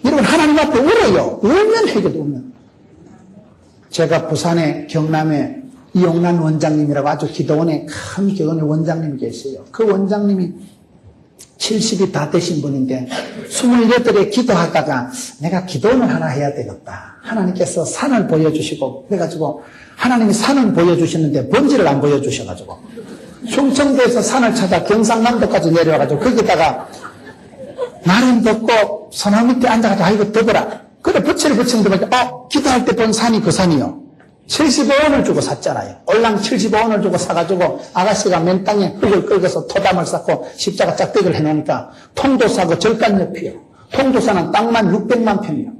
여러분 하나님 앞에 울어요. 울면 해결도 울면. 제가 부산에 경남에 이용란 원장님이라고 아주 기도원에 큰 기도원의 원장님이 계세요. 그 원장님이 70이 다 되신 분인데 28에 기도하다가 내가 기도원을 하나 해야 되겠다. 하나님께서 산을 보여주시고 그래가지고 하나님이 산은 보여주시는데 번지를 안 보여주셔가지고 충청도에서 산을 찾아 경상남도까지 내려와가지고 거기다가 날은 덥고 소나무 밑에 앉아가지고 아이고 더워라. 그래 부채를 붙이는데 기도할 때 본 산이 그 산이요. 75원을 주고 샀잖아요. 얼랑 75원을 주고 사가지고 아가씨가 맨 땅에 흙을 긁어서 토담을 쌓고 십자가 짝대기를 해놓으니까 통도사고 절간 옆이요. 통도사는 땅만 600만 평이요.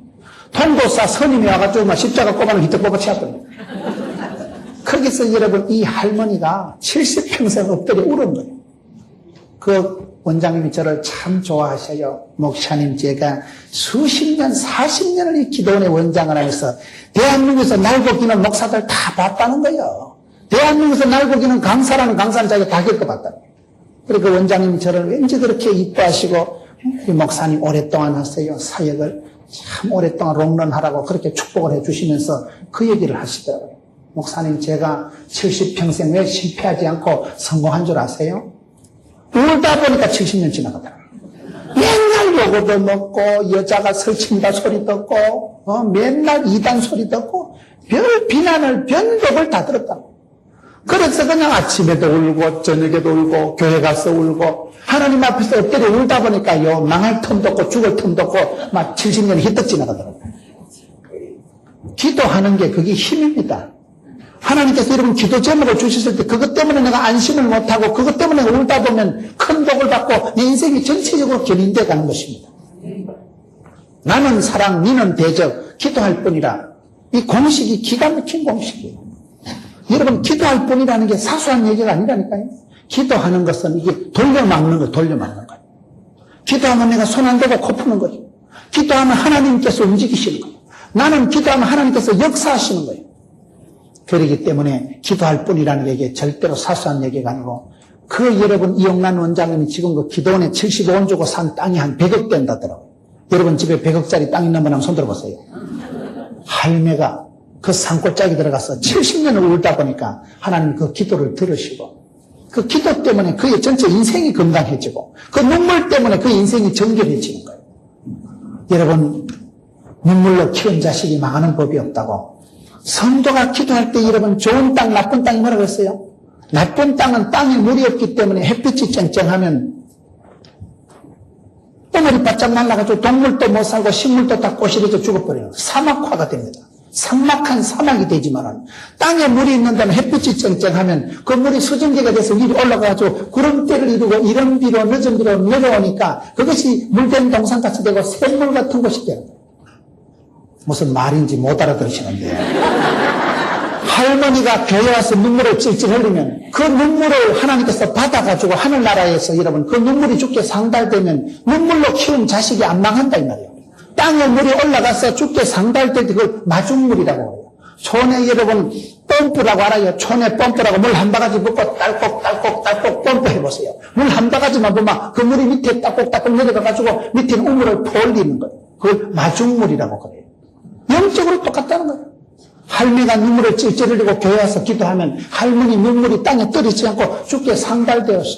통도사 선임이 와가지고 막 십자가 꼽아는 히트 뽑아 채웠거든요. 거기서 여러분 이 할머니가 70평생 엎드려 울은 거예요. 그 원장님이 저를 참 좋아하셔요. 목사님 제가 수십 년 40년을 이 기도원의 원장을 하면서 대한민국에서 날고 기는 목사들 다 봤다는 거예요. 대한민국에서 날고 기는 강사라는 강사를 자기가 다 겪어봤다는 거예요. 그리고 그 원장님이 저를 왠지 그렇게 이뻐하시고 이 목사님 오랫동안 하세요. 사역을 참 오랫동안 롱런하라고 그렇게 축복을 해주시면서 그 얘기를 하시더라고요. 목사님 제가 70평생 왜 실패하지 않고 성공한 줄 아세요? 울다 보니까 70년 지나가더라고요. 맨날 요거도 먹고 여자가 설친다 소리 듣고 맨날 이단 소리 듣고 별 비난을 변덕을 다 들었다고. 그래서 그냥 아침에도 울고 저녁에도 울고 교회 가서 울고 하나님 앞에서 엎드려 울다 보니까요 망할 틈도 없고 죽을 틈도 없고 막 70년이 휘떡 지나가더라고요. 기도하는 게 그게 힘입니다. 하나님께서 여러분 기도 제목을 주셨을 때 그것 때문에 내가 안심을 못하고 그것 때문에 울다 보면 큰 복을 받고 내 인생이 전체적으로 견인돼 가는 것입니다. 나는 사랑, 니는 대적, 기도할 뿐이라. 이 공식이 기가 막힌 공식이에요. 여러분 기도할 뿐이라는 게 사소한 얘기가 아니라니까요. 기도하는 것은 이게 돌려막는 거예요. 돌려막는 거예요. 기도하면 내가 손 안 대고 코 푸는 거죠. 기도하면 하나님께서 움직이시는 거예요. 나는 기도하면 하나님께서 역사하시는 거예요. 그렇기 때문에 기도할 뿐이라는 게 절대로 사소한 얘기가 아니고 그 여러분 이용란 원장님이 지금 그 기도원에 75원 주고 산 땅이 한 100억 된다더라고요. 여러분 집에 100억짜리 땅 있는 분 한번 손 들어보세요. 할매가 그 산골짜기 들어가서 70년을 울다 보니까 하나님 그 기도를 들으시고 그 기도 때문에 그의 전체 인생이 건강해지고 그 눈물 때문에 그 인생이 정결해지는 거예요. 여러분 눈물로 키운 자식이 망하는 법이 없다고. 성도가 기도할 때 여러분 좋은 땅 나쁜 땅이 뭐라고 했어요? 나쁜 땅은 땅에 물이 없기 때문에 햇빛이 쨍쨍하면 덩어리 바짝 말라가지고 동물도 못 살고 식물도 다 꼬시러져 죽어버려요. 사막화가 됩니다. 삭막한 사막이 되지만은 땅에 물이 있는 데는 햇빛이 쨍쨍하면 그 물이 수증기가 돼서 위로 올라가가지고 구름대를 이루고 이른 비로 늦은 비로 내려오니까 그것이 물된 동산같이 되고 샘물 같은 것이 돼요. 무슨 말인지 못 알아들으시는데 할머니가 교회 와서 눈물을 찔찔 흘리면 그 눈물을 하나님께서 받아가지고 하늘나라에서 여러분 그 눈물이 죽게 상달되면 눈물로 키운 자식이 안 망한다 이 말이에요. 땅에 물이 올라가서 죽게 상달될 때 그걸 마중물이라고 해요. 촌에 여러분 펌프라고 알아요. 촌에 펌프라고 물 한 바가지 붓고 딸꾹 펌프 해보세요. 물 한 바가지만 보면 그 물이 밑에 따꾹따꾹 내려가가지고 밑에 우물을 퍼올리는 거예요. 그걸 마중물이라고 그래요. 영적으로 똑같다는 거예요. 할머니가 눈물을 찔찔 흘리고 교회 와서 기도하면 할머니 눈물이 땅에 떨어지지 않고 죽게 상달되어서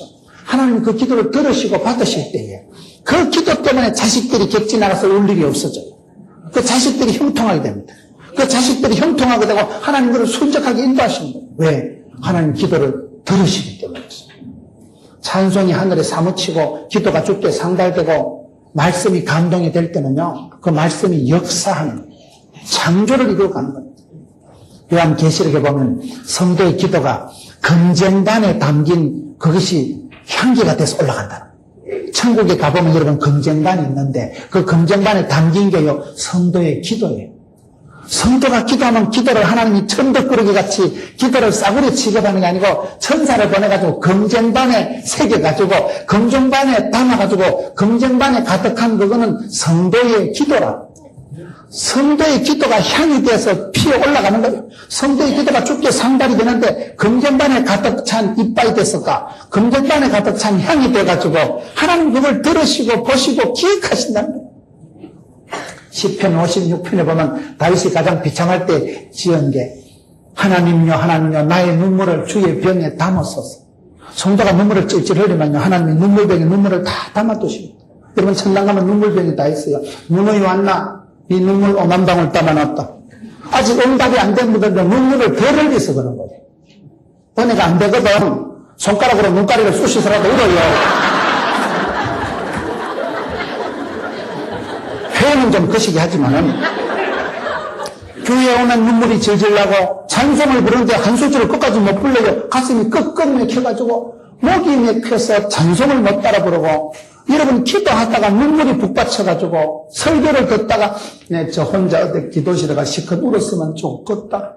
하나님 그 기도를 들으시고 받으실 때에 그 기도 때문에 자식들이 객지 나가서 울 일이 없어져요. 그 자식들이 형통하게 됩니다. 그 자식들이 형통하게 되고 하나님 그를 순적하게 인도하시는 거예요. 왜? 하나님 기도를 들으시기 때문이었어요. 찬송이 하늘에 사무치고 기도가 죽게 상달되고 말씀이 감동이 될 때는요. 그 말씀이 역사하는 거예요. 창조를 이루어가는 겁니다. 요한계시록에 보면 성도의 기도가 금쟁반에 담긴 그것이 향기가 돼서 올라간다. 천국에 가보면 여러분 금쟁반이 있는데 그 금쟁반에 담긴 게요 성도의 기도예요. 성도가 기도하면 기도를 하나님이 천덕꾸러기 같이 기도를 싸구려 취급하는 게 아니고 천사를 보내가지고 금쟁반에 새겨가지고 금쟁반에 담아가지고 금쟁반에 가득한 그거는 성도의 기도라. 성도의 기도가 향이 돼서 피어 올라가는 거예요. 성도의 기도가 죽게 상달이 되는데 금쟁반에 가득 찬 이빨이 됐을까? 금쟁반에 가득 찬 향이 돼가지고 하나님 그걸 들으시고 보시고 기억하신다는 거예요. 시편 56편에 보면 다윗이 가장 비참할 때 지은 게 하나님요 하나님요 나의 눈물을 주의 병에 담았소서. 성도가 눈물을 찔찔 흘리면요 하나님이 눈물병에 눈물을 다 담아두십니다. 여러분 천당 가면 눈물병이 다 있어요. 눈이 왔나? 이 눈물 오만방울 담아놨다. 아직 응답이 안 된 분들은 눈물을 덜 흘려서 그런 거예요. 은혜가 안 되거든 손가락으로 눈가리를 쑤시서라도 울어요. 표현은 좀 거시기 하지만은 교회에 오면 눈물이 질질 나고 찬송을 부르는데 한 소절을 끝까지 못 불러요. 가슴이 끄끄 맥혀가지고 목이 맥혀서 찬송을 못 따라 부르고 여러분 기도하다가 눈물이 북받쳐가지고 설교를 듣다가 저 혼자 어디 기도실에 가 시컷 울었으면 좋겠다.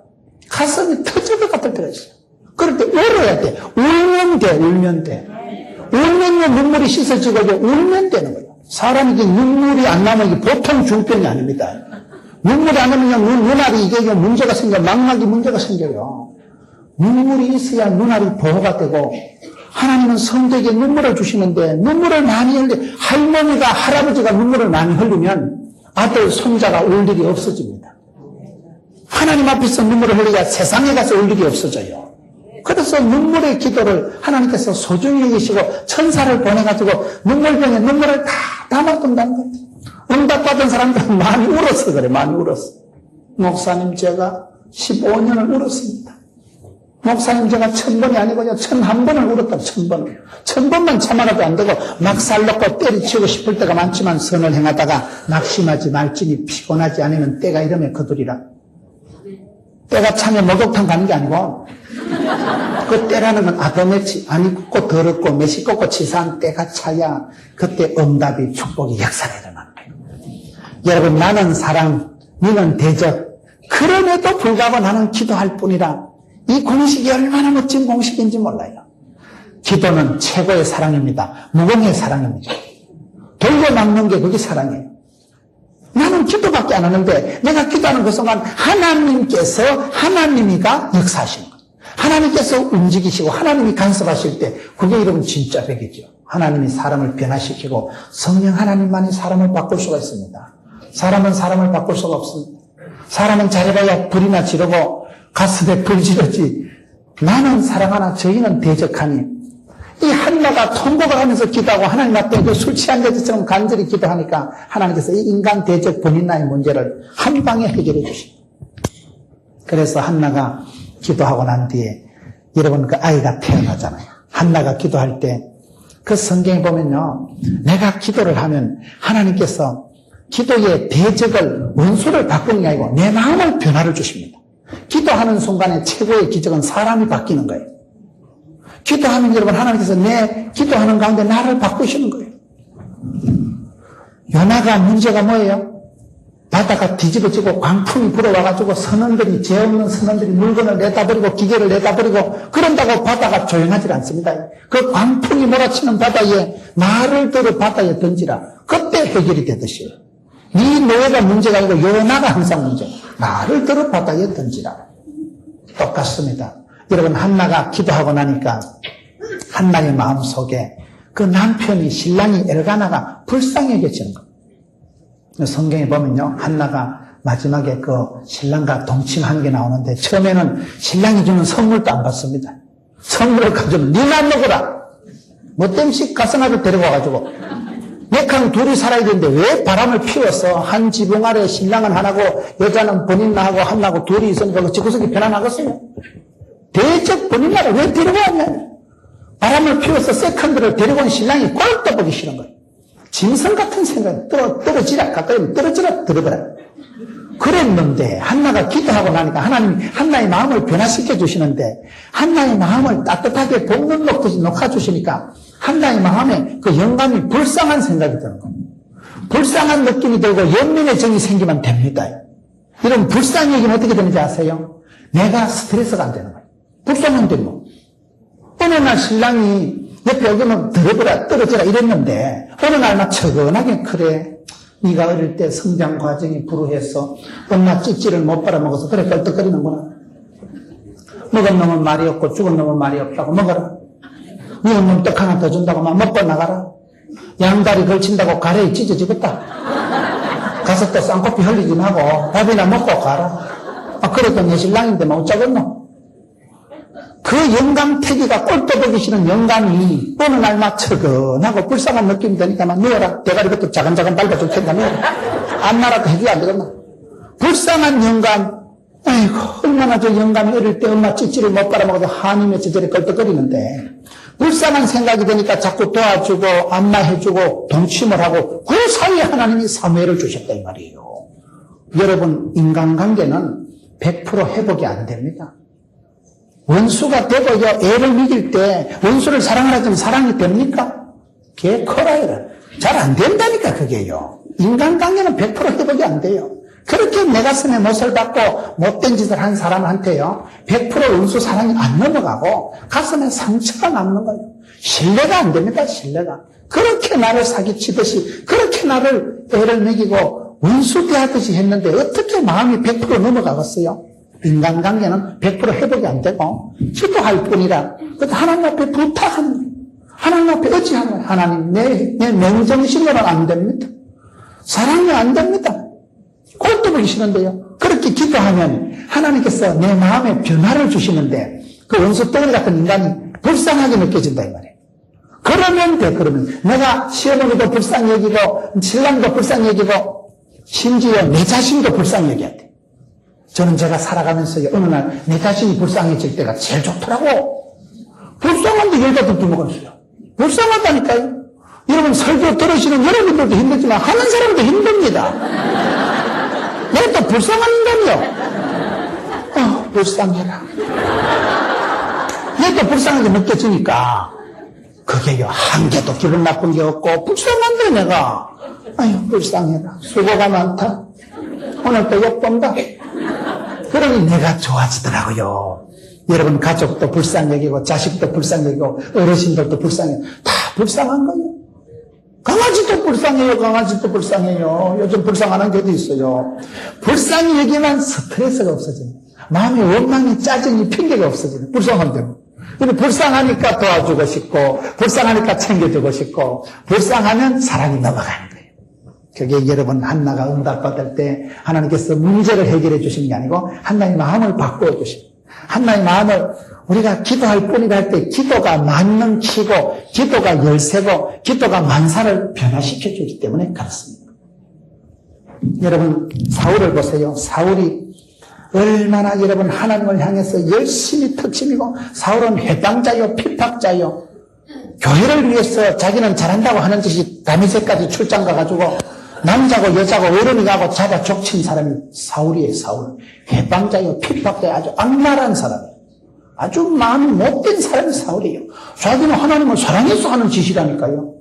가슴이 터질 것 같을 때가 있어요. 그럴 때 울어야 돼. 울면 돼. 울면 돼. 울면요 눈물이 씻어지고 울면 되는 거예요. 사람이 눈물이 안 나면 이게 보통 중병이 아닙니다. 눈물이 안 나면 눈알이 이게 문제가 생겨 망막이 문제가 생겨요. 눈물이 있어야 눈알이 보호가 되고 하나님은 성도에게 눈물을 주시는데 눈물을 많이 흘리 할머니가 할아버지가 눈물을 많이 흘리면 아들 손자가 울 일이 없어집니다. 하나님 앞에서 눈물을 흘려야 세상에 가서 울 일이 없어져요. 그래서 눈물의 기도를 하나님께서 소중히 여기시고 천사를 보내가지고 눈물병에 눈물을 다 담아둔다는 거예요. 응답받은 사람들은 많이 울었어 그래. 많이 울었어. 목사님 제가 15년을 울었습니다. 목사님 제가 1000번이 아니고요 1001번을 울었다. 1000번을. 1000번만 참아도 안 되고 막살 넣고 때리치고 싶을 때가 많지만 선을 행하다가 낙심하지 말지니 피곤하지 않으면 때가 이러면 거두리라. 때가 차면 목욕탕 가는 게 아니고 그 때라는 건 아도매치 아니 굽고 더럽고 매시 꺾고 치사한 때가 차야 그때 응답이 축복이 역사가 일어나는 거예요. 여러분 나는 사랑 너는 대적 그럼에도 불구하고 나는 기도할 뿐이라 이 공식이 얼마나 멋진 공식인지 몰라요. 기도는 최고의 사랑입니다. 무공의 사랑입니다. 돌려막는 게 그게 사랑이에요. 나는 기도밖에 안 하는데 내가 기도하는 그 순간 하나님이가 역사하시는 거예요. 하나님께서 움직이시고 하나님이 간섭하실 때 그게 여러분 진짜 백이죠. 하나님이 사람을 변화시키고 성령 하나님만이 사람을 바꿀 수가 있습니다. 사람은 사람을 바꿀 수가 없습니다. 사람은 잘해봐야 불이나 지르고 가슴에 불 지르지. 나는 사랑하나 저희는 대적하니. 이 한나가 통곡을 하면서 기도하고 하나님 앞에 술 취한 여자처럼 간절히 기도하니까 하나님께서 이 인간 대적 본인나의 문제를 한 방에 해결해 주십니다. 그래서 한나가 기도하고 난 뒤에 여러분 그 아이가 태어나잖아요. 한나가 기도할 때 그 성경에 보면요. 내가 기도를 하면 하나님께서 기도의 대적을 원수를 바꾸는 게 아니고 내 마음을 변화를 주십니다. 기도하는 순간에 최고의 기적은 사람이 바뀌는 거예요. 기도하면 여러분 하나님께서 내 기도하는 가운데 나를 바꾸시는 거예요. 요나가 문제가 뭐예요? 바다가 뒤집어지고 광풍이 불어와가지고 선원들이 죄 없는 선원들이 물건을 내다버리고 기계를 내다버리고 그런다고 바다가 조용하지 않습니다. 그 광풍이 몰아치는 바다에 나를 들어 바다에 던지라. 그때 해결이 되듯이 네 노예가 문제가 아니고 요나가 항상 문제. 나를 들어 바다에 던지라. 똑같습니다. 여러분 한나가 기도하고 나니까 한나의 마음속에 그 남편이 신랑이 엘가나가 불쌍해져지는 거예요. 성경에 보면요 한나가 마지막에 그 신랑과 동침하는 게 나오는데 처음에는 신랑이 주는 선물도 안 받습니다. 선물을 가지고 니나 먹어라. 뭐 땜씩 가성아를 데려와가지고 맥항 둘이 살아야 되는데 왜 바람을 피워서 한 지붕 아래 신랑은 하나고 여자는 본인 나하고 한나고 둘이 있으니까 그 지구석이 편안하겠어요? 대적 본인 나를 왜 데려왔냐? 바람을 피워서 세컨드를 데리고 온 신랑이 꼴 떠보기 싫은 거예요. 짐승 같은 생각, 떨어지라, 가까이 떨어지라, 들어버려. 그랬는데, 한나가 기도하고 나니까 하나님이 한나의 마음을 변화시켜 주시는데, 한나의 마음을 따뜻하게 볶는 녹듯이 녹아주시니까, 한나의 마음에 그 영감이 불쌍한 생각이 드는 거예요. 불쌍한 느낌이 들고 연민의 정이 생기면 됩니다. 이런 불쌍히 여기면 어떻게 되는지 아세요? 내가 스트레스가 안 되는 거예요. 불쌍한데 뭐. 어느 날 신랑이 옆에 오면 들어버려 떨어져라 이랬는데 어느 날 막 처근하게 그래 네가 어릴 때 성장 과정이 불우해서 엄마 찌찌를 못 빨아먹어서 그래 껄떡거리는구나. 먹은 놈은 말이 없고 죽은 놈은 말이 없다고 먹어라. 미운 놈 떡 하나 더 준다고 막 먹고 나가라. 양다리 걸친다고 가래에 찢어지겠다. 가서 또 쌍꺼풀 흘리지 말고 밥이나 먹고 가라. 그래도 내 신랑인데 뭐 어쩌겠노? 그 영감태기가 꼴도 보기 싫은 영감이 어느 날 맞춰근하고 불쌍한 느낌이 드니까 막 누워라. 대가리 것도 자간자간 밟아줄 텐가 누워라. 안나라도 해주면 안 되겠나? 불쌍한 영감. 아이고, 얼마나 저 영감이 어릴 때 엄마 찌찌를 못 빨아먹어도 한이 맺혀 저리 껄떡거리는데 불쌍한 생각이 드니까 자꾸 도와주고 안마해주고 동침을 하고 그 사이에 하나님이 사무엘을 주셨다 이 말이에요. 여러분, 인간관계는 100% 회복이 안 됩니다. 원수가 되고요, 애를 먹일 때 원수를 사랑하라면 사랑이 됩니까? 개 커라이라. 잘 안 된다니까 그게요. 인간관계는 100% 회복이 안 돼요. 그렇게 내 가슴에 못을 받고 못된 짓을 한 사람한테요, 100% 원수 사랑이 안 넘어가고 가슴에 상처가 남는 거예요. 신뢰가 안 됩니다. 신뢰가. 그렇게 나를 사기치듯이 그렇게 나를 애를 먹이고 원수 대하듯이 했는데 어떻게 마음이 100% 넘어가겠어요? 인간관계는 100% 회복이 안 되고 기도할 뿐이라 하나님 앞에 부탁하는 거예요. 하나님 앞에 의지하는 거예요. 하나님, 내 맨정신으로는 안 됩니다. 사랑이 안 됩니다. 꼴도 보기 싫은데요. 그렇게 기도하면 하나님께서 내 마음에 변화를 주시는데 그 원수 덩어리 같은 인간이 불쌍하게 느껴진다 이 말이에요. 그러면 돼. 그러면 내가 시어머니도 불쌍히 여기고 신랑도 불쌍히 여기고 심지어 내 자신도 불쌍히 여겨야 돼. 저는 제가 살아가면서 어느 날 내 자신이 불쌍해질 때가 제일 좋더라고. 불쌍한데 여자들 두먹었어요. 불쌍하다니까요. 여러분, 설교 들으시는 여러분들도 힘들지만 하는 사람도 힘듭니다. 내가 또 불쌍한 인간이요. 불쌍해라. 내가 또 불쌍하게 느껴지니까 그게요, 한 개도 기분 나쁜 게 없고 불쌍한데 내가. 아유, 불쌍해라. 수고가 많다. 오늘 또 욕본다. 그러니 내가 좋아지더라고요. 여러분, 가족도 불쌍히 여기고 자식도 불쌍히 여기고 어르신들도 불쌍해. 다 불쌍한 거예요. 강아지도 불쌍해요. 강아지도 불쌍해요. 요즘 불쌍한 개도 있어요. 불쌍히 여기면 스트레스가 없어져요. 마음에 원망이, 짜증이, 핑계가 없어져요. 불쌍한데요. 근데 불쌍하니까 도와주고 싶고 불쌍하니까 챙겨주고 싶고 불쌍하면 사랑이 넘어가는 거예요. 그게 여러분, 한나가 응답받을 때 하나님께서 문제를 해결해 주시는 게 아니고 한나의 마음을 바꾸어 주시고, 한나의 마음을 우리가 기도할 뿐이라 할 때 기도가 만능 키고 기도가 열세고 기도가 만사를 변화시켜 주기 때문에 그렇습니다. 여러분, 사울을 보세요. 사울이 얼마나 여러분 하나님을 향해서 열심히 특심이고, 사울은 해방자요 핍박자요, 교회를 위해서 자기는 잘한다고 하는 짓이 다메섹까지 출장 가가지고 남자고 여자고 어른이 가고 잡아 족친 사람이 사울이에요. 사울. 해방자요 핍박자요 아주 악랄한 사람이에요. 아주 마음이 못된 사람이 사울이에요. 자기는 하나님을 사랑해서 하는 짓이라니까요.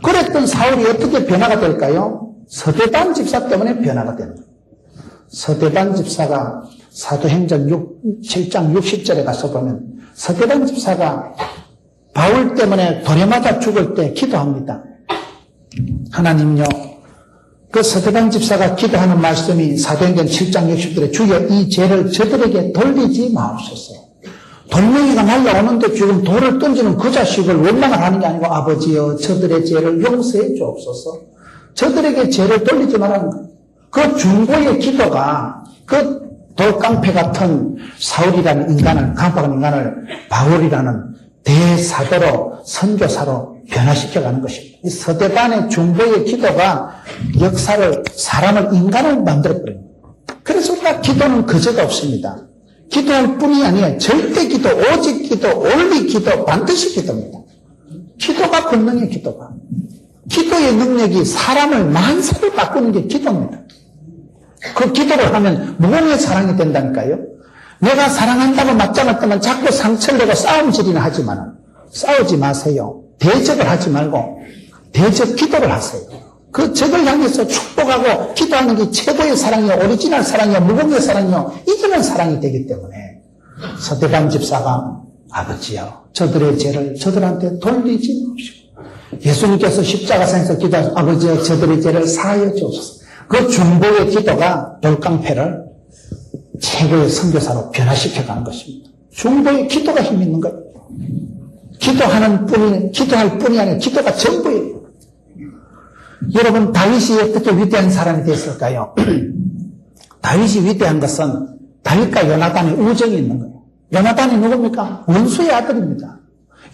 그랬던 사울이 어떻게 변화가 될까요? 서대반 집사 때문에 변화가 됩니다. 서대반 집사가 사도행전 7장 60절에 가서 보면 서대반 집사가 바울 때문에 돌에 맞아 죽을 때 기도합니다. 하나님요, 그 서대반 집사가 기도하는 말씀이 사도행전 7장 60절에 주여 이 죄를 저들에게 돌리지 마옵소서. 돌멩이가 날라오는데 지금 돌을 던지는 그 자식을 원망을 하는 게 아니고 아버지여 저들의 죄를 용서해 주옵소서. 저들에게 죄를 돌리지 말라는 거예요. 그 중보의 기도가 그 돌깡패 같은 사울이라는 인간을, 강박한 인간을 바울이라는 대사도로 선교사로 변화시켜가는 것입니다. 이 서대반의 중보의 기도가 역사를, 사람을, 인간을 만들어버립니다. 그래서 우리가 기도는 거저가 없습니다. 기도할 뿐이 아니에요. 절대 기도, 오직 기도, 올리 기도, 반드시 기도입니다. 기도가 권능의 기도가. 기도의 능력이 사람을 만사를 바꾸는 게 기도입니다. 그 기도를 하면 무궁의 사랑이 된다니까요. 내가 사랑한다고 맞짱을 뜨면 자꾸 상처를 내고 싸움질이나 하지만 싸우지 마세요. 대적을 하지 말고 대적 기도를 하세요. 그 적을 향해서 축복하고 기도하는 게 최고의 사랑이요, 오리지널 사랑이요, 무궁의 사랑이요, 이기는 사랑이 되기 때문에 서대반 집사가 아버지요, 저들의 죄를 저들한테 돌리지 마십시오. 예수님께서 십자가상에서 기도하셔서 아버지요, 저들의 죄를 사하여 주옵소서. 그 중보의 기도가 돌깡패를 최고의 선교사로 변화시켜가는 것입니다. 중보의 기도가 힘 있는 거예요. 기도할 뿐이 아니라 기도가 전부예요. 여러분, 다윗이 어떻게 위대한 사람이 됐을까요? 다윗이 위대한 것은 다윗과 요나단의 우정이 있는 거예요. 요나단이 누굽니까? 원수의 아들입니다.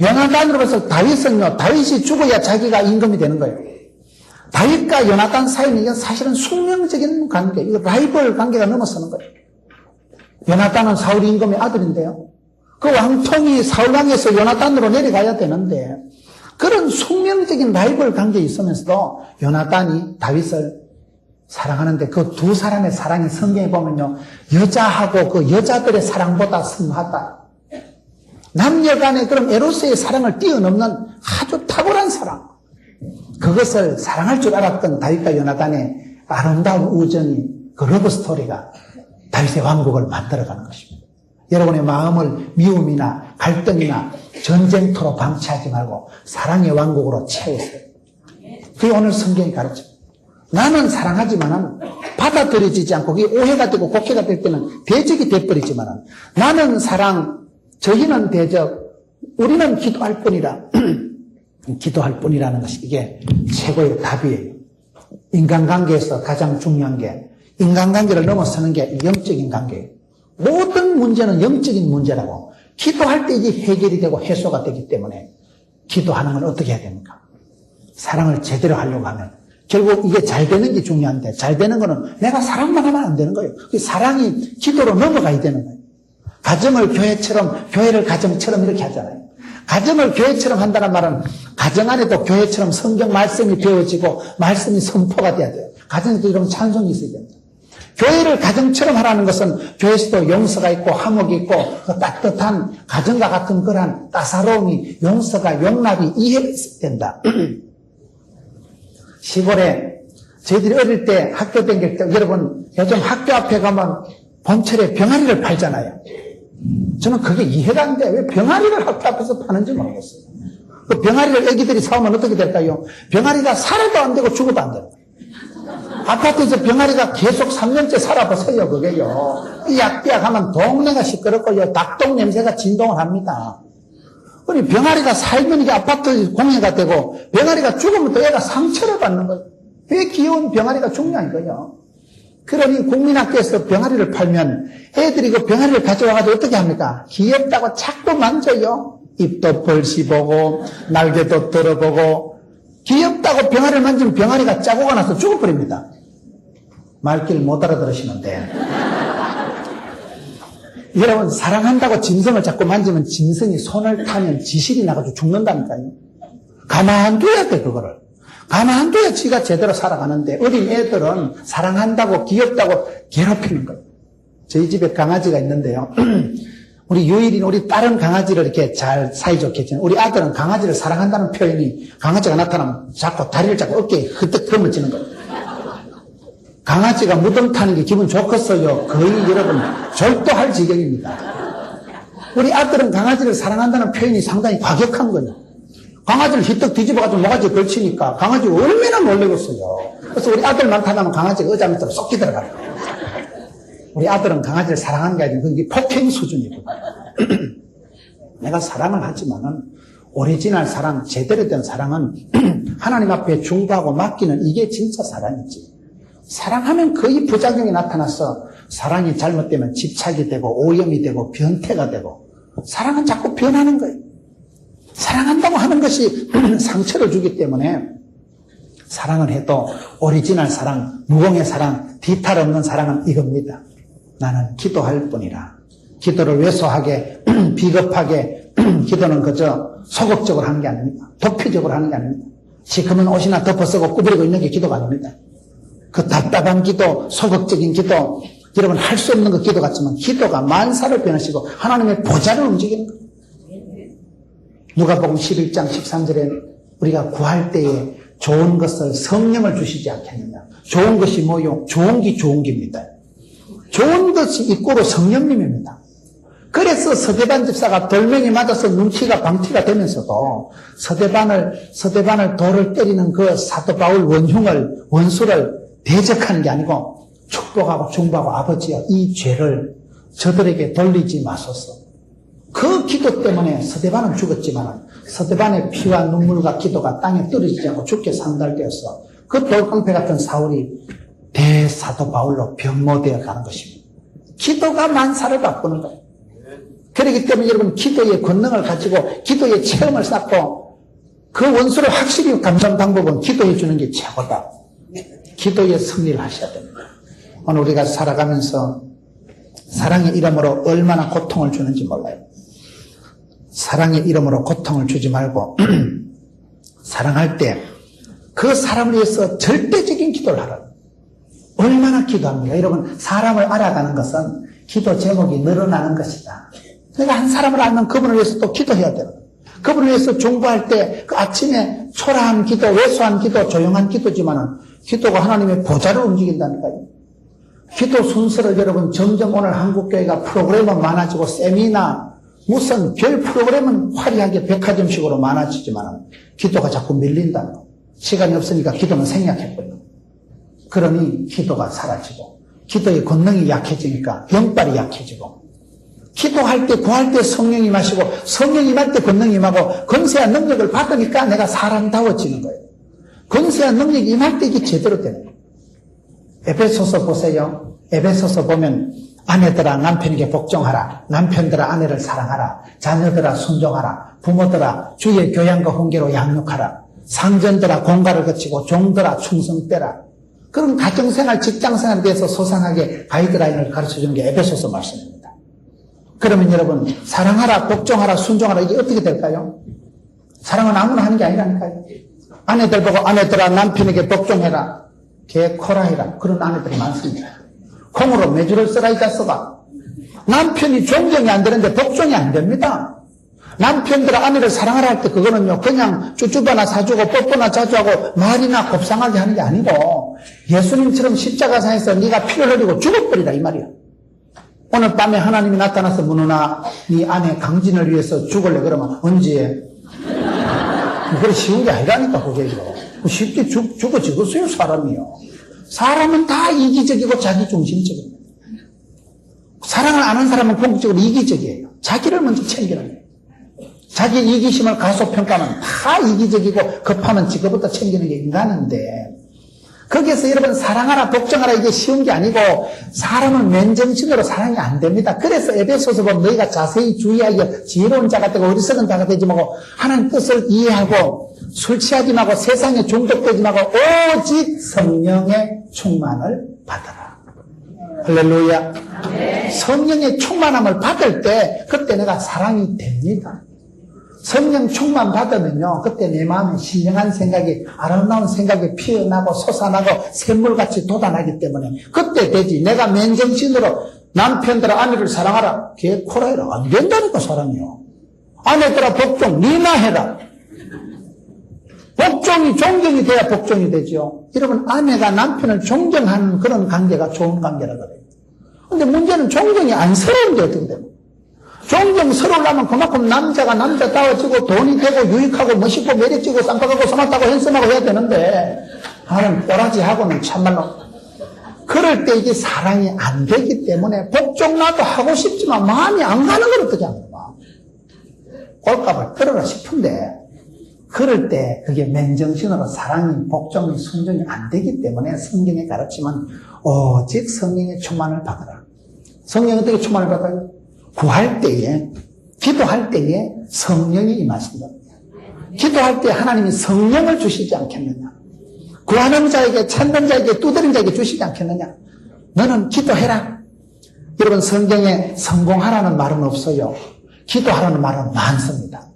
요나단으로서 다윗은요, 다윗이 죽어야 자기가 임금이 되는 거예요. 다윗과 요나단 사이는 이건 사실은 숙명적인 관계, 이거 라이벌 관계가 넘어서는 거예요. 요나단은 사울 임금의 아들인데요. 그 왕통이 사울왕에서 요나단으로 내려가야 되는데 그런 숙명적인 라이벌 관계에 있으면서도 요나단이 다윗을 사랑하는데 그 두 사람의 사랑이 성경에 보면요, 여자하고 그 여자들의 사랑보다 선하다. 남녀 간의 그런 에로스의 사랑을 뛰어넘는 아주 탁월한 사랑. 그것을 사랑할 줄 알았던 다윗과 요나단의 아름다운 우정이, 그 러브 스토리가 다윗의 왕국을 만들어가는 것입니다. 여러분의 마음을 미움이나 갈등이나 전쟁터로 방치하지 말고 사랑의 왕국으로 채우세요. 그게 오늘 성경이 가르쳐요. 나는 사랑하지만은 받아들여지지 않고 그게 오해가 되고 곡해가 될 때는 대적이 돼버리지만은 나는 사랑, 저희는 대적, 우리는 기도할 뿐이라. 기도할 뿐이라는 것이 이게 최고의 답이에요. 인간관계에서 가장 중요한 게 인간관계를 넘어서는 게 영적인 관계예요. 모든 문제는 영적인 문제라고. 기도할 때 이게 해결이 되고 해소가 되기 때문에 기도하는 건 어떻게 해야 됩니까? 사랑을 제대로 하려고 하면 결국 이게 잘 되는 게 중요한데 잘 되는 거는 내가 사랑만 하면 안 되는 거예요. 사랑이 기도로 넘어가야 되는 거예요. 가정을 교회처럼, 교회를 가정처럼 이렇게 하잖아요. 가정을 교회처럼 한다는 말은 가정 안에도 교회처럼 성경 말씀이 배워지고 말씀이 선포가 돼야 돼요. 가정에도 이런 찬송이 있어야 됩니다. 교회를 가정처럼 하라는 것은 교회에서도 용서가 있고 화목이 있고 그 따뜻한 가정과 같은 그러한 따사로움이, 용서가, 용납이 이해된다. 시골에 저희들이 어릴 때 학교 다닐 때 여러분 요즘 학교 앞에 가면 봄철에 병아리를 팔잖아요. 저는 그게 이해가 안 돼. 왜 병아리를 학교 앞에서 파는지 모르겠어요. 그 병아리를 애기들이 사오면 어떻게 될까요? 병아리가 살아도 안 되고 죽어도 안 돼요. 아파트에서 병아리가 계속 3년째 살아보세요, 그게요. 삐약삐약 하면 동네가 시끄럽고요. 닭똥 냄새가 진동을 합니다. 그니 병아리가 살면 이게 아파트 공해가 되고, 병아리가 죽으면 또 애가 상처를 받는 거예요. 왜 귀여운 병아리가 중요한 거예요. 그러니 국민학교에서 병아리를 팔면 애들이 그 병아리를 가져와가지고 어떻게 합니까? 귀엽다고 자꾸 만져요. 입도 벌시보고, 날개도 들어보고, 귀엽다고 병아리를 만지면 병아리가 짜고가 나서 죽어버립니다. 말귀를 못 알아들으시는데. 여러분, 사랑한다고 짐승을 자꾸 만지면 짐승이 손을 타면 지실이 나가지고 죽는다니까요. 가만둬야 돼, 그거를. 가만둬야 지가 제대로 살아가는데, 어린 애들은 사랑한다고, 귀엽다고 괴롭히는 거예요. 저희 집에 강아지가 있는데요. 우리 유일인 우리 다른 강아지를 이렇게 잘 사이좋게 했잖아요. 우리 아들은 강아지를 사랑한다는 표현이 강아지가 나타나면 자꾸 다리를 잡고 어깨에 흐뜩 넘어지는 거예요. 강아지가 무덤 타는 게 기분 좋겠어요. 거의 여러분 절도할 지경입니다. 우리 아들은 강아지를 사랑한다는 표현이 상당히 과격한 거예요. 강아지를 휘떡 뒤집어가지고 모가지에 걸치니까 강아지가 얼마나 놀라겠어요. 그래서 우리 아들 나타나면 강아지가 의자 밑으로 쏙 들어가요. 우리 아들은 강아지를 사랑하는 게 아니라 그게 폭행 수준이고. 내가 사랑을 하지만은 오리지널 사랑, 제대로 된 사랑은 하나님 앞에 중보하고 맡기는 이게 진짜 사랑이지. 사랑하면 거의 부작용이 나타나서 사랑이 잘못되면 집착이 되고 오염이 되고 변태가 되고 사랑은 자꾸 변하는 거예요. 사랑한다고 하는 것이 상처를 주기 때문에 사랑을 해도 오리지널 사랑, 무공의 사랑, 뒤탈 없는 사랑은 이겁니다. 나는 기도할 뿐이라. 기도를 왜소하게, 비겁하게, 기도는 그저 소극적으로 하는 게 아닙니다. 도피적으로 하는 게 아닙니다. 시커먼 옷이나 덮어쓰고 꾸부리고 있는 게 기도가 아닙니다. 그 답답한 기도, 소극적인 기도, 여러분 할 수 없는 그 기도 같지만 기도가 만사를 변하시고 하나님의 보좌를 움직이는 거예요. 누가복음 11장 13절에 우리가 구할 때에 좋은 것을 성령을 주시지 않겠느냐. 좋은 것이 뭐요? 좋은 기입니다. 좋은 것이 입고로 성령님입니다. 그래서 서대반 집사가 돌멩이 맞아서 눈치가 방치가 되면서도 서대반을 돌을 때리는 그 사도 바울 원수를 대적하는 게 아니고 축복하고 중보하고 아버지여 이 죄를 저들에게 돌리지 마소서. 그 기도 때문에 서대반은 죽었지만 서대반의 피와 눈물과 기도가 땅에 떨어지지 않고 죽게 상달되어서 그 돌깡패 같은 사울이 대사도 바울로 변모되어 가는 것입니다. 기도가 만사를 바꾸는 거예요. 그렇기 때문에 여러분 기도의 권능을 가지고 기도의 체험을 쌓고 그 원수를 확실히 감수하는 방법은 기도해 주는 게 최고다. 기도의 승리를 하셔야 됩니다. 오늘 우리가 살아가면서 사랑의 이름으로 얼마나 고통을 주는지 몰라요. 사랑의 이름으로 고통을 주지 말고 사랑할 때 그 사람을 위해서 절대적인 기도를 하라. 얼마나 기도합니까? 여러분 사람을 알아가는 것은 기도 제목이 늘어나는 것이다. 내가 한 사람을 알면 그분을 위해서 또 기도해야 돼요. 그분을 위해서 중보할 때 그 아침에 초라한 기도, 왜소한 기도, 조용한 기도지만은 기도가 하나님의 보좌를 움직인다니까요. 기도 순서를 여러분 점점 오늘 한국교회가 프로그램은 많아지고 세미나 무슨 별 프로그램은 화려하게 백화점식으로 많아지지만은 기도가 자꾸 밀린다는 거. 시간이 없으니까 기도는 생략해버려요. 그러니 기도가 사라지고 기도의 권능이 약해지니까 영빨이 약해지고 기도할 때 구할 때 성령이 임하시고 성령이 임할 때 권능이 임하고 권세한 능력을 받으니까 내가 사람다워지는 거예요. 권세한 능력이 임할 때 이게 제대로 되는 거예요. 에베소서 보세요. 에베소서 보면 아내들아 남편에게 복종하라. 남편들아 아내를 사랑하라. 자녀들아 순종하라. 부모들아 주의 교양과 훈계로 양육하라. 상전들아 공가를 거치고 종들아 충성되라. 그런 가정생활, 직장생활에 대해서 소상하게 가이드라인을 가르쳐주는 게 에베소서 말씀입니다. 그러면 여러분 사랑하라, 복종하라, 순종하라 이게 어떻게 될까요? 사랑은 아무나 하는 게 아니라니까요. 아내들 보고 아내들아 남편에게 복종해라. 개코라 해라. 그런 아내들이 많습니다. 콩으로 매주를 써라 이 자식아. 남편이 존경이 안 되는데 복종이 안 됩니다. 남편들아 아내를 사랑하라 할 때 그거는요 그냥 쭈쭈바나 사주고 뽀뽀나 자주 하고 말이나 곱상하게 하는 게 아니고 예수님처럼 십자가상에서 네가 피를 흘리고 죽어버리라 이 말이야. 오늘 밤에 하나님이 나타나서 문호나 네 아내 강진을 위해서 죽을래 그러면 언제? 그게 쉬운 게 아니라니까 그게요. 쉽게 죽어지겠어요 사람이요. 사람은 다 이기적이고 자기중심적입니다. 사랑을 아는 사람은 궁극적으로 이기적이에요. 자기를 먼저 챙기는 거예요. 자기 이기심을 가소평가는 다 이기적이고 급하면 지금부터 챙기는 게 인간인데 거기에서 여러분 사랑하라 복종하라 이게 쉬운 게 아니고 사람은 맨정신으로 사랑이 안 됩니다. 그래서 에베소서 보면 너희가 자세히 주의하여 지혜로운 자가 되고 어리석은 자가 되지 말고 하나님 뜻을 이해하고 술 취하지 말고 세상에 중독되지 말고 오직 성령의 충만을 받아라. 할렐루야. 성령의 충만함을 받을 때 그때 내가 사랑이 됩니다. 성령 충만 받으면요 그때 내 마음에 신령한 생각이 아름다운 생각이 피어나고 솟아나고 샘물같이 돋아나기 때문에 그때 되지. 내가 맨정신으로 남편들아 아내를 사랑하라 개코라 해라 안 된다니까 사람이요. 아내들아 복종 니나 해라. 복종이 존경이 돼야 복종이 되죠. 여러분 아내가 남편을 존경하는 그런 관계가 좋은 관계라 그래요. 근데 문제는 존경이 안쓰러운데 어떻게 됩니까? 존경스러우려면 그만큼 남자가 남자다워지고 돈이 되고 유익하고 멋있고 매력지고 쌍박하고 스마트하고 핸섬하고 해야 되는데 하는 꼬라지하고는 참말로 그럴 때 이게 사랑이 안 되기 때문에 복종 나도 하고 싶지만 마음이 안 가는 걸 어떻게 합니까? 꼴값을 들어라 싶은데 그럴 때 그게 맨정신으로 사랑이 복종이 순종이 안 되기 때문에 성경에 가르치면 오직 성령의 충만을 받아라. 성령이 어떻게 충만을 받아요? 구할 때에, 기도할 때에 성령이 임하신다. 기도할 때 하나님이 성령을 주시지 않겠느냐? 구하는 자에게, 찾는 자에게, 두드린 자에게 주시지 않겠느냐? 너는 기도해라. 여러분 성경에 성공하라는 말은 없어요. 기도하라는 말은 많습니다.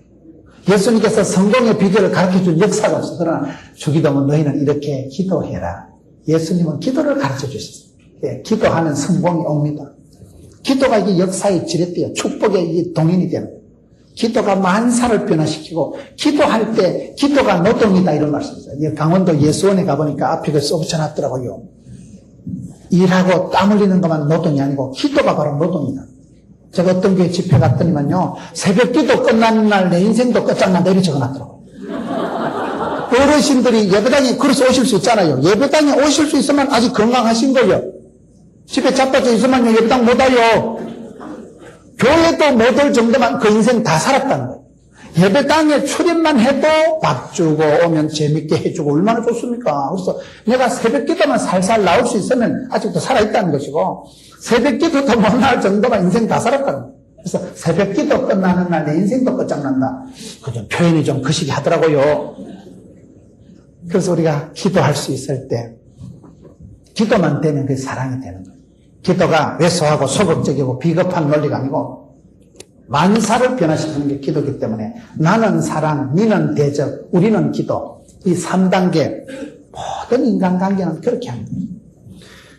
예수님께서 성공의 비결을 가르쳐준 역사가 없어. 그러나 주기도문 너희는 이렇게 기도해라. 예수님은 기도를 가르쳐 주셨어요. 예, 기도하면 성공이 옵니다. 기도가 이게 역사의 지렛대요. 축복의 이게 동인이 되는 거예요. 기도가 만사를 변화시키고 기도할 때 기도가 노동이다 이런 말씀이죠. 강원도 예수원에 가보니까 앞에 그 써붙여놨더라고요. 일하고 땀 흘리는 것만 노동이 아니고 기도가 바로 노동이다. 제가 어떤 교회 집회 갔더니만요 새벽 기도 끝나는 날 내 인생도 끝장난다 이렇게 적어놨더라고요. 어르신들이 예배당에 그래서 오실 수 있잖아요. 예배당에 오실 수 있으면 아직 건강하신 거예요. 집에 자빠져 있으면요 예배당 못 와요. 교회도 못 올 정도만 그 인생 다 살았다는 거예요. 예배당에 출입만 해도 밥 주고 오면 재밌게 해주고 얼마나 좋습니까? 그래서 내가 새벽 기도만 살살 나올 수 있으면 아직도 살아있다는 것이고, 새벽 기도도 못 나올 정도만 인생 다 살았다는 거예요. 그래서 새벽 기도 끝나는 날 내 인생도 끝장난다. 그좀 표현이 좀 거시기 하더라고요. 그래서 우리가 기도할 수 있을 때, 기도만 되면 그게 사랑이 되는 거예요. 기도가 왜소하고 소극적이고 비겁한 논리가 아니고, 만사를 변화시키는 게 기도이기 때문에 나는 사랑, 니는 대적, 우리는 기도, 이 3단계 모든 인간관계는 그렇게 합니다.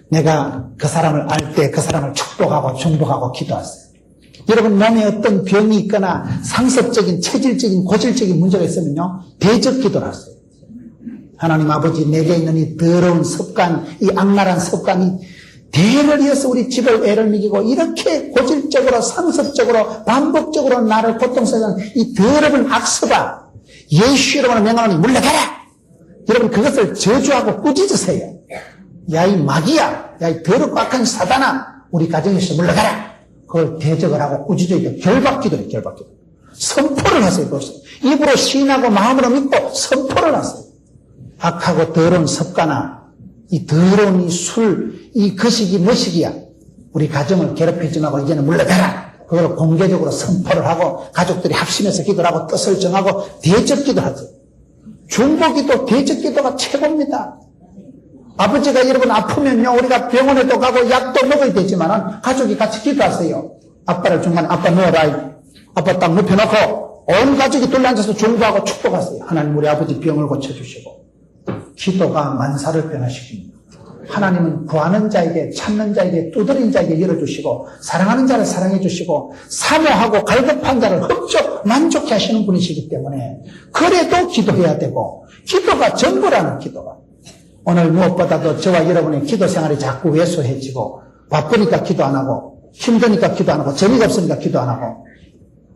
내가 그 사람을 알 때 그 사람을 축복하고 중복하고 기도하세요. 여러분 몸에 어떤 병이 있거나 상습적인 체질적인 고질적인 문제가 있으면요, 대적 기도를 하세요. 하나님 아버지, 내게 있는 이 더러운 습관, 이 악랄한 습관이 대를 이어서 우리 집을 애를 먹이고 이렇게 고질적으로 상습적으로 반복적으로 나를 고통스러운 이 더러운 악습아, 예수 이름으로 명하노니 물러가라. 여러분 그것을 저주하고 꾸짖으세요. 야 이 마귀야, 야 이 더럽고 악한 사단아, 우리 가정에서 물러가라. 그걸 대적을 하고 꾸짖어야 돼. 결박기도예요. 결박기도. 선포를 하세요. 그것을 입으로 시인하고 마음으로 믿고 선포를 하세요. 악하고 더러운 습관아, 이 더러운 이 술, 이 거식이 뭐식이야. 우리 가정을 괴롭히지 말고 이제는 물러가라. 그걸 공개적으로 선포를 하고 가족들이 합심해서 기도를 하고 뜻을 정하고 대적 기도하죠. 중보기도, 대적 기도가 최고입니다. 아버지가 여러분 아프면요, 우리가 병원에도 가고 약도 먹어야 되지만은 가족이 같이 기도하세요. 아빠를 중간에 아빠 누워라. 아빠 딱 눕혀놓고 온 가족이 둘러앉아서 중보하고 축복하세요. 하나님 우리 아버지 병을 고쳐주시고. 기도가 만사를 변화시킵니다. 하나님은 구하는 자에게, 찾는 자에게, 두드린 자에게 열어주시고 사랑하는 자를 사랑해 주시고 사모하고 갈급한 자를 흡족 만족해 하시는 분이시기 때문에 그래도 기도해야 되고, 기도가 전부라는 기도가. 오늘 무엇보다도 저와 여러분의 기도 생활이 자꾸 왜소해지고, 바쁘니까 기도 안 하고, 힘드니까 기도 안 하고, 재미가 없으니까 기도 안 하고,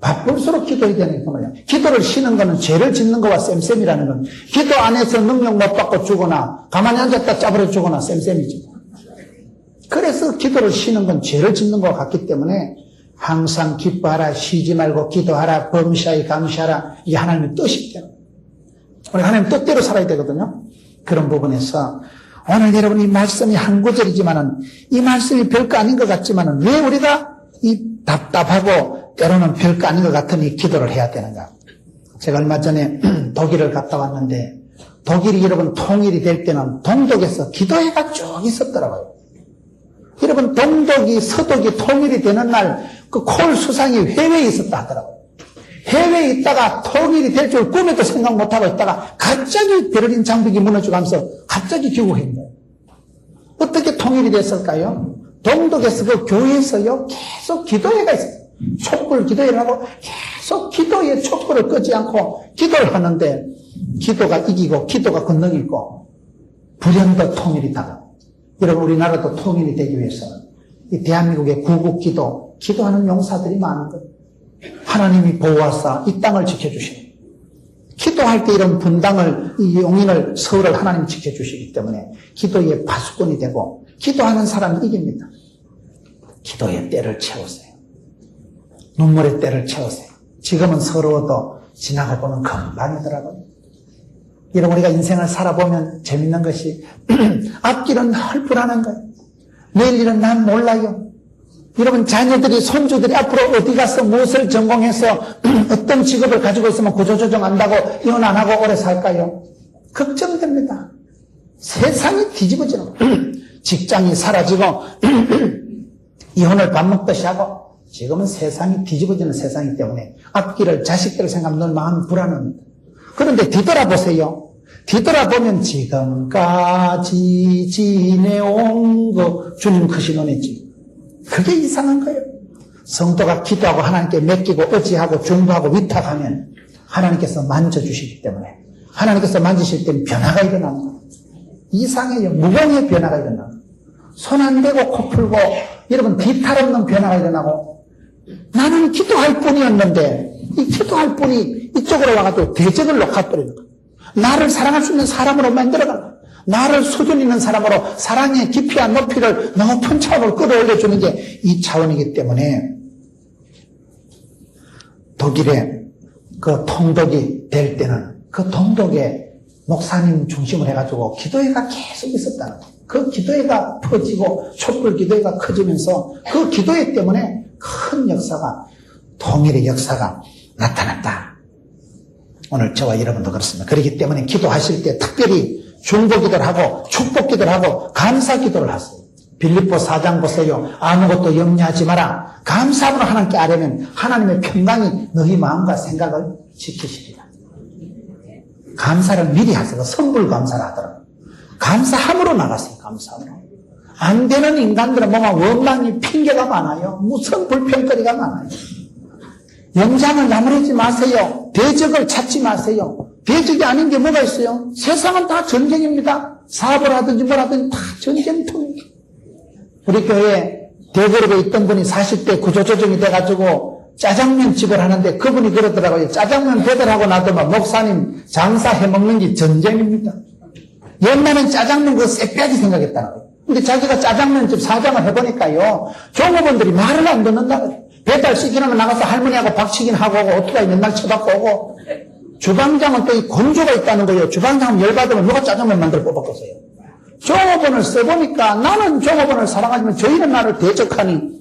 바쁠수록 기도해야 되는 게 뭐냐. 기도를 쉬는 거는 죄를 짓는 거와 쌤쌤이라는 건, 기도 안 해서 능력 못 받고 죽거나 가만히 앉았다 짜버려 죽거나 쌤쌤이지. 그래서 기도를 쉬는 건 죄를 짓는 것과 같기 때문에 항상 기뻐하라, 쉬지 말고 기도하라, 범시하여 감시하라. 이게 하나님의 뜻이기 때문에 우리 하나님 뜻대로 살아야 되거든요. 그런 부분에서 오늘 여러분 이 말씀이 한 구절이지만은, 이 말씀이 별거 아닌 것 같지만은 왜 우리가 이 답답하고 때로는 별거 아닌 것 같은 이 기도를 해야 되는가. 제가 얼마 전에 독일을 갔다 왔는데, 독일이 여러분 통일이 될 때는 동독에서 기도회가 쭉 있었더라고요. 여러분 동독이 서독이 통일이 되는 날 그 콜 수상이 해외에 있었다 하더라고요. 해외에 있다가 통일이 될 줄 꿈에도 생각 못하고 있다가 갑자기 베를린 장벽이 무너지고 하면서 갑자기 귀국한 거예요. 어떻게 통일이 됐을까요? 동독에서 그 교회에서요 계속 기도회가 있었어요. 촛불 기도회를 하고 계속 기도의 촛불을 끄지 않고 기도를 하는데, 기도가 이기고 기도가 권능이 있고 불현도 통일이 다가고. 여러분 우리나라도 통일이 되기 위해서는 이 대한민국의 구국기도, 기도하는 용사들이 많은 거예요. 하나님이 보호하사 이 땅을 지켜주시는, 기도할 때 이런 분당을, 이 용인을, 서울을 하나님이 지켜주시기 때문에 기도의 파수꾼이 되고, 기도하는 사람이 이깁니다. 기도의 때를 채우세요. 눈물의 때를 채우세요. 지금은 서러워도 지나가 보면 금방이더라고요. 여러분 우리가 인생을 살아보면 재밌는 것이 앞길은 늘 불안한 거예요. 내일 일은 난 몰라요. 여러분 자녀들이, 손주들이 앞으로 어디 가서 무엇을 전공해서 어떤 직업을 가지고 있으면 구조조정 한다고 이혼 안 하고 오래 살까요? 걱정됩니다. 세상이 뒤집어지는 거예요. 직장이 사라지고 이혼을 밥 먹듯이 하고, 지금은 세상이 뒤집어지는 세상이기 때문에 앞길을, 자식들을 생각하면 늘 마음이 불안합니다. 그런데 뒤돌아보세요. 뒤돌아보면 지금까지 지내온 거 주님 크신 은혜지. 그게 이상한 거예요. 성도가 기도하고 하나님께 맡기고 의지하고 중보하고 위탁하면 하나님께서 만져주시기 때문에, 하나님께서 만지실 때는 변화가 일어나는 거예요. 이상해요. 무공의 변화가 일어나는 거예요. 손 안 대고 코 풀고, 여러분 뒤탈 없는 변화가 일어나고, 나는 기도할 뿐이었는데 이 기도할 뿐이 이쪽으로 와가지고 대적을 놓아버리는 거예요. 나를 사랑할 수 있는 사람으로 만들어가는 거예요. 나를 수준 있는 사람으로 사랑의 깊이와 높이를 높은 차원으로 끌어올려주는 게 이 차원이기 때문에, 독일에 그 통독이 될 때는 그 통독에 목사님 중심으로 해가지고 기도회가 계속 있었다는 거예요. 그 기도회가 퍼지고 촛불 기도회가 커지면서 그 기도회 때문에 큰 역사가, 통일의 역사가 나타났다. 오늘 저와 여러분도 그렇습니다. 그렇기 때문에 기도하실 때 특별히 중보 기도를 하고 축복 기도를 하고 감사 기도를 하세요. 빌립보 4장 보세요. 아무것도 염려하지 마라. 감사함으로 하나님께 아뢰면 하나님의 평강이 너희 마음과 생각을 지키시리라. 감사를 미리 하세요. 선불 감사를 하더라고요. 감사함으로 나가세요. 감사함으로. 안 되는 인간들은 뭔가 원망이 핑계가 많아요. 무슨 불평거리가 많아요. 연장을 나무라지 마세요. 대적을 찾지 마세요. 대적이 아닌 게 뭐가 있어요? 세상은 다 전쟁입니다. 사업을 하든지 뭘 하든지 다 전쟁통이에요. 우리 교회에 대그룹에 있던 분이 40대 구조조정이 돼가지고 짜장면 집을 하는데 그분이 그러더라고요. 짜장면 배달하고 나더만 목사님 장사 해먹는 게 전쟁입니다. 옛날엔 짜장면 그거 쎄빼기 생각했다는 거예요. 근데 자기가 짜장면집 사장을 해보니까요. 종업원들이 말을 안 듣는다고요. 배달 시키면 나가서 할머니하고 박치긴 하고 오고 오토바이 맨날 쳐갖고 오고 주방장은 또 이 건조가 있다는 거예요. 주방장은 열받으면 누가 짜장면 만들어 뽑아보세요. 종업원을 써보니까 나는 종업원을 사랑하지만 저희는 나를 대적하니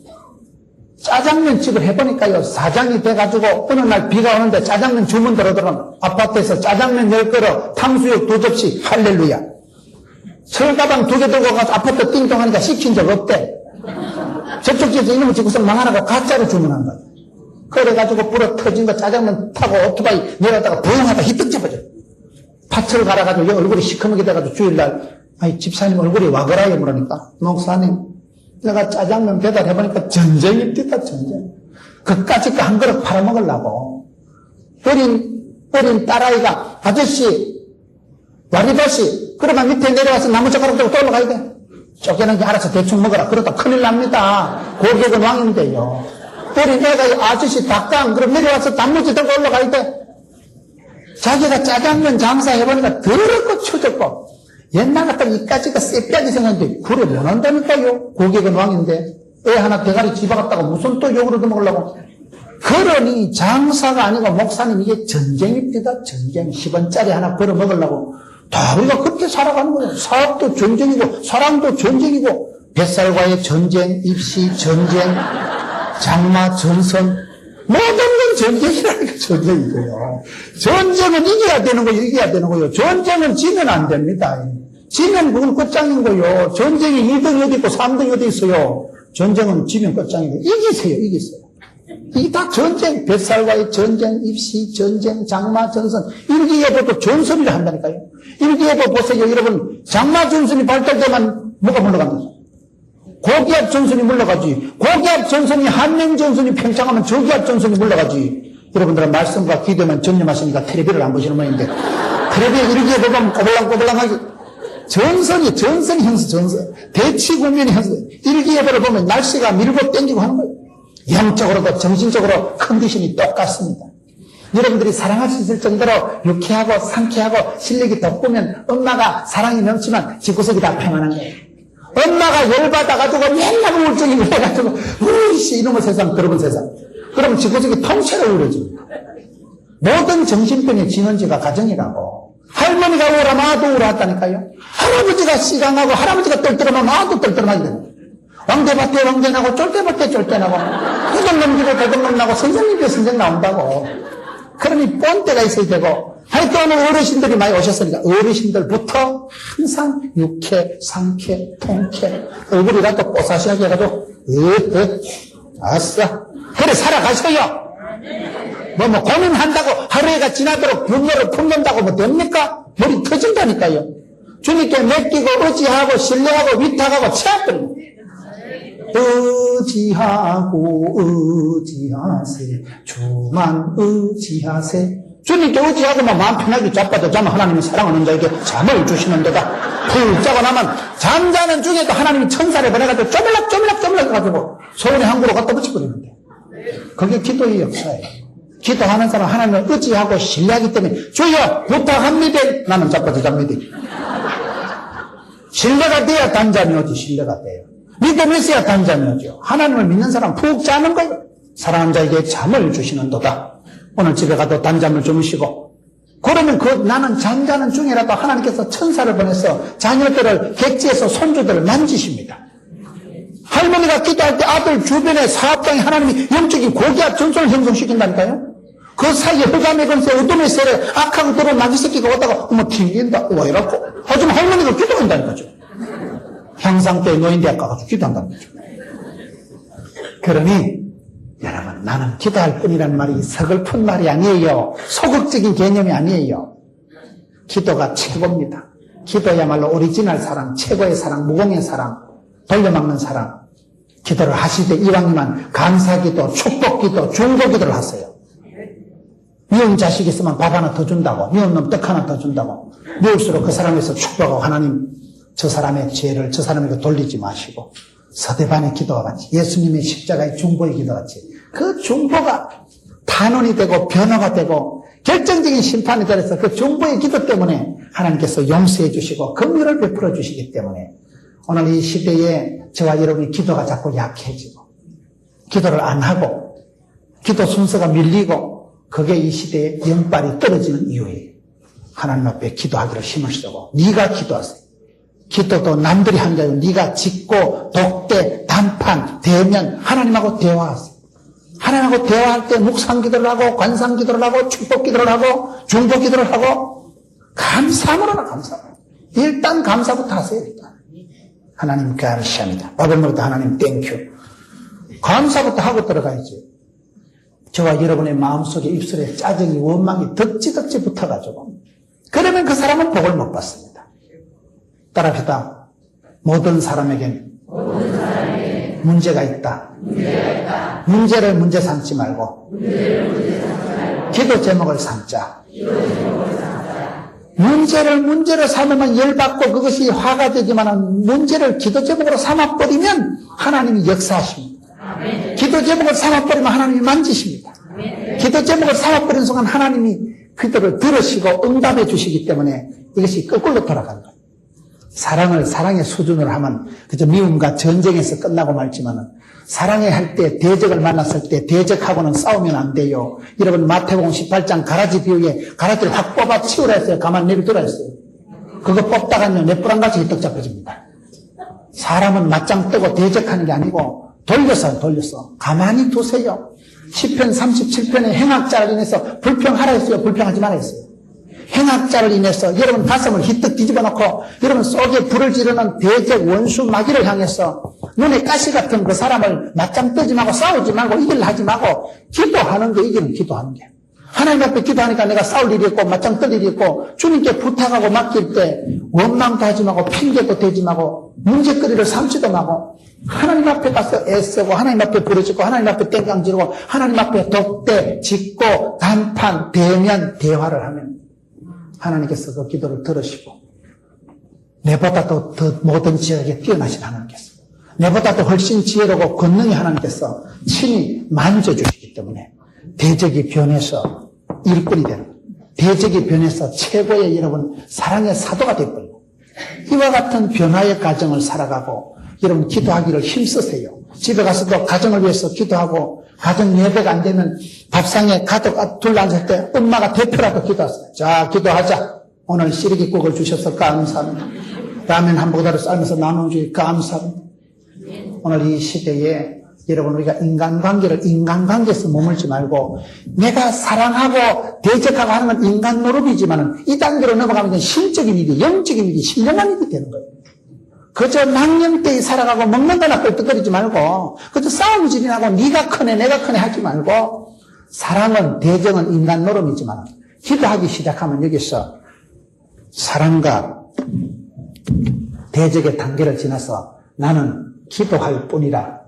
짜장면 집을 해보니까요. 사장이 돼가지고 어느 날 비가 오는데 짜장면 주문 들어오더라면 아파트에서 짜장면 10그릇 탕수육 2접시 할렐루야. 철가방 2개 들고 가서 아파트 띵동하니까 시킨 적 없대. 저쪽 집에서 이놈을 찍고서 망하라고 가짜로 주문한 거야. 그래가지고 불어 터진 거 짜장면 타고 오토바이 내려다가 부용하다 히뜩 잡아줘. 팥을 갈아가지고 얼굴이 시커멓게 돼가지고 주일날 아니 집사님 얼굴이 와그라요 그러니까 목사님 내가 짜장면 배달해보니까 전쟁입니다. 전쟁. 그까짓 거 한 그릇 팔아먹으려고 어린 딸아이가 아저씨 와리바시 그러면 밑에 내려와서 나무젓가락 들고 또 올라가야 돼. 쫓겨난 게 알아서 대충 먹어라. 그러다 큰일 납니다. 고객은 왕인데요. 어린 애가 아저씨 닭강 그럼 내려와서 단무지 들고 올라가야 돼. 자기가 짜장면 장사해보니까 더럽고 추적고 옛날 같으면 이까지가 쎄빼기 생각했는데 그래 못한다니까요. 고객은 왕인데 애 하나 대가리 집어갔다고 무슨 또 욕을 얻어먹으려고. 그러니 장사가 아니고 목사님 이게 전쟁입니다. 전쟁. 10원짜리 하나 벌어먹으려고 다 우리가 그렇게 살아가는 거예요. 사업도 전쟁이고 사랑도 전쟁이고 뱃살과의 전쟁, 입시 전쟁, 장마 전선 모든 건 전쟁이라니까. 전쟁이고요. 전쟁은 이겨야 되는 거예요. 이겨야 되는 거예요. 전쟁은 지면 안 됩니다. 지면 그건 끝장인 거예요. 전쟁이 2등이 어디 있고 3등이 어디 있어요. 전쟁은 지면 끝장이고 이기세요. 이기세요. 이게 다 전쟁, 뱃살과의 전쟁, 입시, 전쟁, 장마, 전선. 일기예보도 전선이라 한다니까요. 일기예보 보세요. 여러분, 장마 전선이 발달되면 뭐가 물러간다? 고기압 전선이 물러가지. 고기압 전선이 한명 전선이 팽창하면 저기압 전선이 물러가지. 여러분들은 말씀과 기도만 전념하시니까 텔레비를 안 보시는 모양인데 텔레비에 일기예보 보면 꼬불랑꼬불랑하게 전선이 형성, 전선. 대치 국면이 형성. 일기예보를 보면 날씨가 밀고 땡기고 하는 거예요. 영적으로도 정신적으로 컨디션이 똑같습니다. 여러분들이 사랑할 수 있을 정도로 유쾌하고 상쾌하고 실력이 돋보면 엄마가 사랑이 넘치면 집구석이 다 평안한 거예요. 엄마가 열받아가지고 맨날 우울증이 해가지고 으이씨 이놈의 세상 더러운 세상. 그러면 집구석이 통째로 우울해집니다. 모든 정신병의 진원지가 가정이라고. 할머니가 우울하면 아도 우울하다니까요. 할아버지가 시강하고 할아버지가 떨떠름하면 아도 떨떠름하게 됩니다. 왕대밭에 왕대나고 쫄대밭에 쫄대나고 도둑놈 도둑놈 선생님께 선생 나온다고. 그러니 뻔때가 있어야 되고 하여튼 오늘 어르신들이 많이 오셨으니까 어르신들부터 항상 유쾌, 상쾌, 통쾌 얼굴이라도 뽀사시하게 해가지고 아싸 그래 살아가셔요. 뭐 고민한다고 하루에가 지나도록 분노를 품는다고 뭐 됩니까? 머리 터진다니까요. 주님께 맡기고 의지하고 신뢰하고 위탁하고 채압됩니다. 의지하고 의지하세 주만 의지하세. 주님께 의지하고만 마음 편하게 자빠져 자면 하나님은 사랑하는 자에게 잠을 주시는 데다 푹 자고 나면 잠자는 중에도 하나님이 천사를 보내가지고 쪼물락쪼물락 해가지고 소원의 항구로 갖다 붙여버리는데 그게 기도의 역사예요. 기도하는 사람 하나님을 의지하고 신뢰하기 때문에 주여 부탁합니다. 나는 자빠져 잡니다. 신뢰가 돼야 단잠이 오지. 신뢰가 돼요. 믿음이 있어야 단잠이 오죠. 하나님을 믿는 사람 푹 자는 거예요. 사랑하는 자에게 잠을 주시는도다. 오늘 집에 가도 단잠을 주무시고, 그러면 나는 잠자는 중이라도 하나님께서 천사를 보내서 자녀들을 객지에서 손주들을 만지십니다. 할머니가 기도할 때 아들 주변에 사업장에 하나님이 영적인 고기압 전선을 형성시킨다니까요. 그 사이에 흑암의 권세, 어둠의 세례, 악하고 더러운 마귀 새끼가 오다가 어머 튕긴다 이렇고 하지만 할머니가 기도한다는 거죠. 향상교회 노인대학 가서 기도한다는 거죠. 그러니 여러분, 나는 기도할 뿐이라는 말이 서글픈 말이 아니에요. 소극적인 개념이 아니에요. 기도가 최고입니다. 기도야말로 오리지널 사랑, 최고의 사랑, 무공의 사랑, 돌려막는 사랑. 기도를 하시되 이왕이면 감사기도, 축복기도, 중보기도를 하세요. 미운 자식 있으면 밥 하나 더 준다고, 미운 놈 떡 하나 더 준다고, 미울수록 그 사람에서 축복하고 하나님 저 사람의 죄를 저 사람에게 돌리지 마시고 서대반의 기도와 같이 예수님의 십자가의 중보의 기도와 같이 그 중보가 단원이 되고 변화가 되고 결정적인 심판이 되어서 그 중보의 기도 때문에 하나님께서 용서해 주시고 긍휼을 베풀어 주시기 때문에 오늘 이 시대에 저와 여러분의 기도가 자꾸 약해지고 기도를 안 하고 기도 순서가 밀리고 그게 이 시대에 영빨이 떨어지는 이유예요. 하나님 앞에 기도하기로 힘을 쓰고 네가 기도하세요. 기도도 남들이 하는 게 아니고 네가 짓고 독대, 단판, 대면 하나님하고 대화하세요. 하나님하고 대화할 때 묵상기도를 하고 관상기도를 하고 축복기도를 하고 중보기도를 하고 감사함으로 하라. 감사함으로. 일단 감사부터 하세요. 일단. 하나님 감사합니다. 밥을 먹을 때 하나님 땡큐. 감사부터 하고 들어가야지. 저와 여러분의 마음속에 입술에 짜증이 원망이 덕지덕지 붙어가지고 그러면 그 사람은 복을 못 받습니다. 따라합시다. 모든 사람에겐 문제가 있다. 문제를 문제 삼지 말고 기도 제목을 삼자. 문제를 문제로 삼으면 열받고 그것이 화가 되지만 문제를 기도 제목으로 삼아버리면 하나님이 역사하십니다. 기도 제목을 삼아버리면 하나님이 만지십니다. 기도 제목을 삼아버리는 순간 하나님이 기도를 들으시고 응답해 주시기 때문에 이것이 거꾸로 돌아가는 거예요. 사랑을 사랑의 수준으로 하면 그저 미움과 전쟁에서 끝나고 말지만은 사랑해 할 때 대적을 만났을 때 대적하고는 싸우면 안 돼요. 여러분 마태복음 18장 가라지 비유에 가라지를 확 뽑아 치우라 했어요. 가만 내비두라 했어요. 그거 뽑다가요 넷부랑같이 떡 잡혀집니다. 사람은 맞짱 뜨고 대적하는 게 아니고 돌려서 가만히 두세요. 시편 37편에 행악자를 인해서 불평하라 했어요. 불평하지 말라 했어요. 행악자를 인해서 여러분 가슴을 희뜩 뒤집어 놓고 여러분 속에 불을 지르는 대적 원수 마귀를 향해서 눈에 가시 같은 그 사람을 맞짱 뜨지 말고 싸우지 말고 이길라 하지 말고 기도하는 게 이기는 기도하는 게. 하나님 앞에 기도하니까 내가 싸울 일이 있고 맞짱 뜰 일이 있고 주님께 부탁하고 맡길 때 원망도 하지 말고 핑계도 대지 말고 문제거리를 삼지도 말고 하나님 앞에 가서 애쓰고 하나님 앞에 부르짖고 하나님 앞에 땡깡 지르고 하나님 앞에 독대, 짓고 단판, 대면, 대화를 하면 하나님께서 그 기도를 들으시고 내보다도 더 모든 지혜에 뛰어나신 하나님께서 내보다도 훨씬 지혜로고 권능이 하나님께서 친히 만져주시기 때문에 대적이 변해서 일꾼이 되는 거예요. 대적이 변해서 최고의 여러분 사랑의 사도가 되어버리고 이와 같은 변화의 과정을 살아가고 여러분 기도하기를 힘쓰세요. 집에 가서도 가정을 위해서 기도하고 가정 예배가 안 되면 밥상에 가족 둘러앉을 때 엄마가 대표라도 기도하세요. 자 기도하자. 오늘 시래기국을 주셔서 감사합니다. 라면 한 보따리 쌀면서 나눠주기 감사합니다. 오늘 이 시대에 여러분 우리가 인간관계에서 머물지 말고 내가 사랑하고 대적하고 하는 건 인간 노릇이지만 이 단계로 넘어가면 신적인 일이 영적인 일이 신령한 일이 되는 거예요. 그저 망령되이 살아가고 먹는 거나 껄떡거리지 말고 그저 싸움질이나고 네가 크네 내가 크네 하지 말고 사랑은 대정은 인간 노름이지만 기도하기 시작하면 여기서 사랑과 대적의 단계를 지나서 나는 기도할 뿐이라.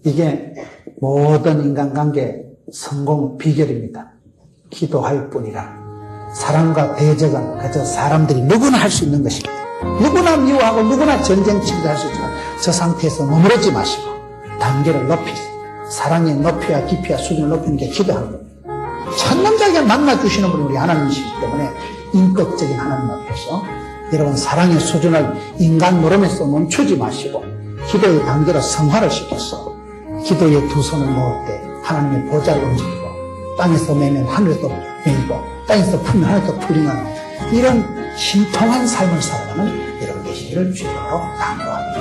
이게 모든 인간관계 성공 비결입니다. 기도할 뿐이라. 사랑과 대적은 그저 사람들이 누구나 할 수 있는 것입니다. 누구나 미워하고 누구나 전쟁치기도 할 수 있지만 저 상태에서 머무르지 마시고 단계를 높이세요. 사랑의 높이와 깊이와 수준을 높이는 게 기도하는 겁니다. 천남자에게 만나주시는 분이 우리 하나님이시기 때문에 인격적인 하나님 앞에서 여러분 사랑의 수준을 인간 노름에서 멈추지 마시고 기도의 단계로 성화를 시켜서 기도의 두 손을 모을 때 하나님의 보좌를 움직이고 땅에서 매면 하늘에서 매이고 땅에서 풀면 하늘에서 풀리는 이런 신통한 삶을 살아가는 여러분 되시기를 주님으로 당부합니다.